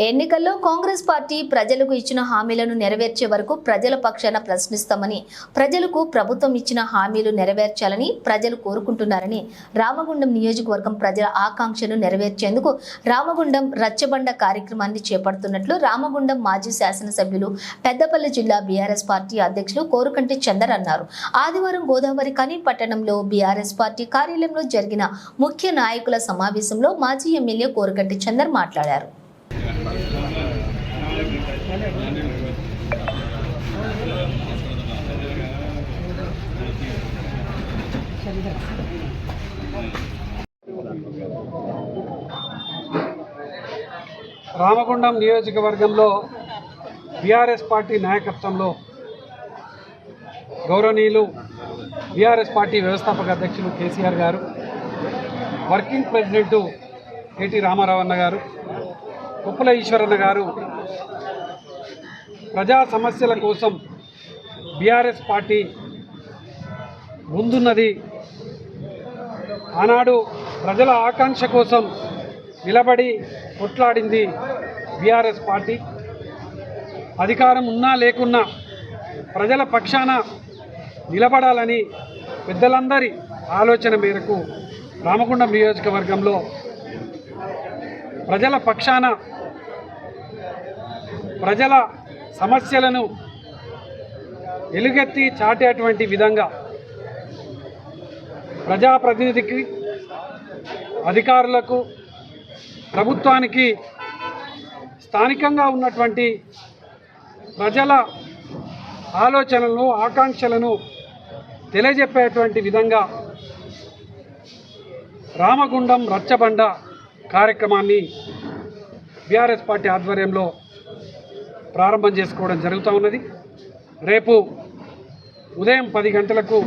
ఎన్నికల్లో కాంగ్రెస్ పార్టీ ప్రజలకు ఇచ్చిన హామీలను నెరవేర్చే వరకు ప్రజల పక్షాన ప్రశ్నిస్తామని, ప్రజలకు ప్రభుత్వం ఇచ్చిన హామీలు నెరవేర్చాలని ప్రజలు కోరుకుంటున్నారని, రామగుండం నియోజకవర్గం ప్రజల ఆకాంక్షను నెరవేర్చేందుకు రామగుండం రచ్చబండ కార్యక్రమాన్ని చేపడుతున్నట్లు రామగుండం మాజీ శాసనసభ్యులు, పెద్దపల్లి జిల్లా బీఆర్ఎస్ పార్టీ అధ్యక్షులు కోరుకంటి చందర్ అన్నారు. ఆదివారం గోదావరి కని పట్టణంలో బీఆర్ఎస్ పార్టీ కార్యాలయంలో జరిగిన ముఖ్య నాయకుల సమావేశంలో మాజీ ఎమ్మెల్యే కోరుకంటి చందర్ మాట్లాడారు. రామగుండం నియోజకవర్గంలో బీఆర్ఎస్ పార్టీ నాయకత్వంలో గౌరవనీయులు బీఆర్ఎస్ పార్టీ వ్యవస్థాపక అధ్యక్షులు కేసీఆర్ గారు, వర్కింగ్ ప్రెసిడెంటు కేటీ రామారావు అన్న గారు, కుప్పల ఈశ్వరన్న గారు ప్రజా సమస్యల కోసం బీఆర్ఎస్ పార్టీ ముందున్నది. ఆనాడు ప్రజల ఆకాంక్ష కోసం నిలబడి కొట్లాడింది బీఆర్ఎస్ పార్టీ. అధికారం ఉన్నా లేకున్నా ప్రజల పక్షాన నిలబడాలని పెద్దలందరి ఆలోచన మేరకు రామగుండం నియోజకవర్గంలో ప్రజల పక్షాన ప్రజల సమస్యలను ఎలుగెత్తి చాటేటువంటి విధంగా ప్రజాప్రతినిధికి, అధికారులకు, ప్రభుత్వానికి స్థానికంగా ఉన్నటువంటి ప్రజల ఆలోచనలను, ఆకాంక్షలను తెలియజెప్పేటువంటి విధంగా రామగుండం రచ్చబండ కార్యక్రమాన్ని బీఆర్ఎస్ పార్టీ ఆధ్వర్యంలో ప్రారంభం చేసుకోవడం జరుగుతూ ఉన్నది. రేపు ఉదయం 10 గంటలకు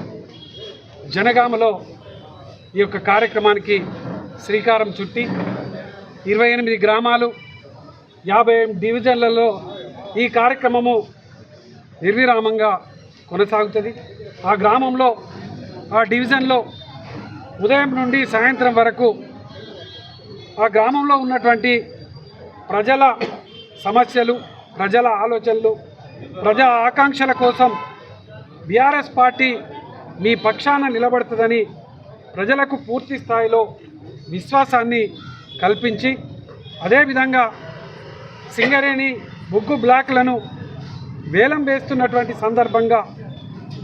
జనగామలో ఈ యొక్క కార్యక్రమానికి శ్రీకారం చుట్టి 28 గ్రామాలు, 50 డివిజన్లలో ఈ కార్యక్రమము నిర్విరామంగా కొనసాగుతుంది. ఆ గ్రామంలో, ఆ డివిజన్లో ఉదయం నుండి సాయంత్రం వరకు ఆ గ్రామంలో ఉన్నటువంటి ప్రజల సమస్యలు, ప్రజల ఆలోచనలు, ప్రజా ఆకాంక్షల కోసం బీఆర్ఎస్ పార్టీ మీ పక్షాన నిలబడుతుందని ప్రజలకు పూర్తి స్థాయిలో విశ్వాసాన్ని కల్పించి, అదేవిధంగా సింగరేణి బొగ్గు బ్లాక్లను వేలం వేస్తున్నటువంటి సందర్భంగా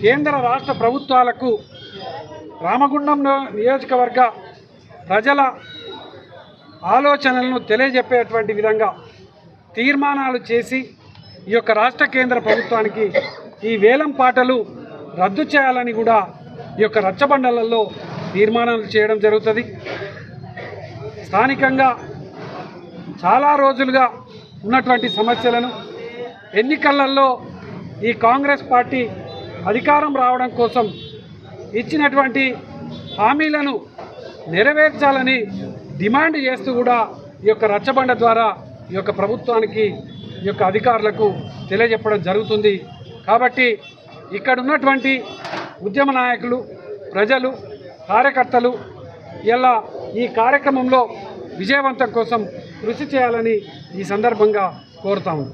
కేంద్ర రాష్ట్ర ప్రభుత్వాలకు రామగుండం నియోజకవర్గ ప్రజల ఆలోచనలను తెలియజెప్పేటువంటి విధంగా తీర్మానాలు చేసి ఈ యొక్క రాష్ట్ర కేంద్ర ప్రభుత్వానికి ఈ వేలం పాటలు రద్దు చేయాలని కూడా ఈ యొక్క రచ్చబండలలో తీర్మానాలు చేయడం జరుగుతుంది. స్థానికంగా చాలా రోజులుగా ఉన్నటువంటి సమస్యలను ఎన్నికలలో ఈ కాంగ్రెస్ పార్టీ అధికారం రావడం కోసం ఇచ్చినటువంటి హామీలను నెరవేర్చాలని డిమాండ్ చేస్తూ కూడా ఈ యొక్క రచ్చబండ ద్వారా ఈ యొక్క ప్రభుత్వానికి, ఈ యొక్క అధికారులకు తెలియజెప్పడం జరుగుతుంది. కాబట్టి ఇక్కడ ఉన్నటువంటి ఉద్యమ నాయకులు, ప్రజలు, కార్యకర్తలు ఇలా ఈ కార్యక్రమంలో విజయవంతం కోసం కృషి చేయాలని ఈ సందర్భంగా కోరుతాము.